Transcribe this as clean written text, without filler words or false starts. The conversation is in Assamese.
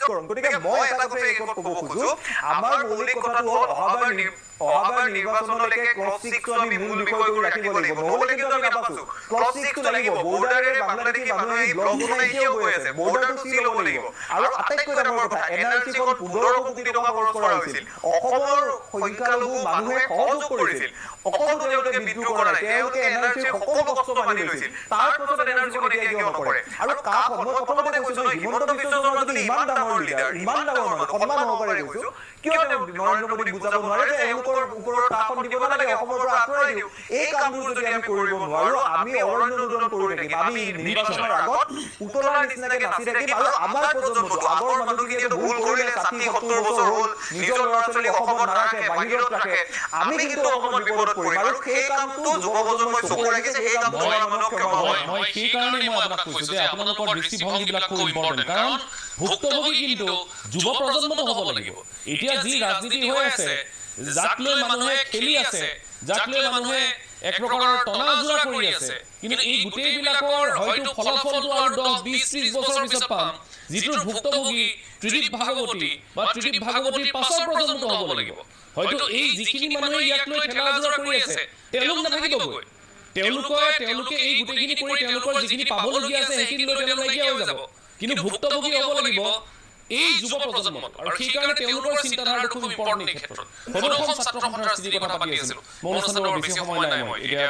কৰণ। গতিকে মই এটা কথা এই ক'ব খোজো, আমাৰ মৌলিক কথাটো হ'ল অহাবাৰ নিৰ্বাচনলৈকে ক্লজ 6টো আমি মূল বিষয় কৰি ৰাখিব লাগিব। নহ'লে কিন্তু আমি নাপাছো। ক্লজ 6টো লাগিব। বৰ্ডাৰেৰে বাংলাদেশী মানুহে ব্লক বনাই এতিয়াও গৈ আছে। বৰ্ডাৰটো চিল হ'ব লাগিব। আৰু আটাইতকৈ ডাঙৰ কথা, NRC-খন 1500 কোটি টকা খৰচ কৰা হৈছিল। অসমৰ সংখ্যালঘু মানুহে সহযোগ কৰিছিল। অকলো তেওঁলোকে বিদ্ৰোহ কৰা নাই, তেওঁলোকে NRC-ৰ সকলো কষ্ট মানি লৈছিল। তাৰ পাছত NRC-খন এতিয়া কিয় নকৰে? আৰু মই প্ৰথমতে কৈছো নহয়, হিমন্ত বিশ্ব শৰ্মা যদি ইমান ডাঙৰ লিডাৰ, ইমান ডাঙৰ মানুহ, সন্মান সহকাৰে কৈছো, কিয় তেওঁ নৰেন্দ্ৰ মোদীক বুজাব নোৱাৰে যে এওঁলোকৰ ওপৰত কাখন দিব নালাগে, অসমৰ পৰা আঁতৰাই দিওঁ? এই কামবোৰ যদি আমি কৰিব নোৱাৰো, আমি অৰণ্য ৰোদন কৰি থাকিম। আমি নিৰ্বাচনৰ আগত উতলাৰ নিচিনাকে নাচি থাকিম। আৰু আমাৰ প্ৰজন্মটো, আগৰ মানুহখিনিয়েতো ভুল কৰিলে, 60-70 বছৰ হ'ল, নিজৰ ল'ৰা ছোৱালী অসমত নাৰাখে, বাহিৰত ৰাখে। আমি কিন্তু অসমত বিপদত পৰিম। আৰু সেই কামটো যুৱ প্ৰজন্মই চকু ৰাখিছে, সেই কামটো আমাৰ মানুহক ক্ষমা হয়। মই সেইকাৰণে মই আপোনাক কৈছো যে আপোনালোকৰ দৃষ্টিভংগীবিলাক খুব ইম্পৰ্টেণ্ট, কাৰণ ভুক্তভোগী কিন্তু যুৱ প্ৰজন্মটো হ'ব লাগিব। এতিয়া যি ৰাজনীতি হৈ আছে, যাক লৈ মানুহে খেলি আছে, যাক লৈ মানুহে এক প্ৰকাৰৰ টনাজোৰা কৰি আছে, কিন্তু এই গোটেইবিলাকৰ হয়তো ফলাফলটো আৰু 10-20-30 বছৰ পিছত পাম, যিটোৰ ভুক্তভোগী ত্ৰিদীপ ভাগৱতী বা ত্ৰিদীপ ভাগৱতীৰ পাছৰ প্ৰজন্মটো হ'ব লাগিব। হয়তো এই যিখিনি মানুহে ইয়াক লৈ ঠেলা-জোৰা কৰি আছে, তেওঁলোক নাথাকিবগৈ। তেওঁলোকে এই গোটেইখিনি কৰি তেওঁলোকৰ যিখিনি পাবলগীয়া আছে সেইখিনি লৈ তেওঁলোক নাইকিয়া হৈ যাব। কিন্তু ভুক্তভোগী হ'ব লাগিব এই যুৱ প্ৰজন্মত, আৰু সেইকাৰণে তেওঁলোকৰ চিন্তাধাৰাটো খুব ইম্পৰ্টেণ্ট এই ক্ষেত্ৰত। সদৌ অসম ছাত্ৰ সন্থাৰ স্থিতিৰ কথা পাতি আছিলোঁ। মই অনুষ্ঠানৰ বেছি সময় নাই, মই এতিয়া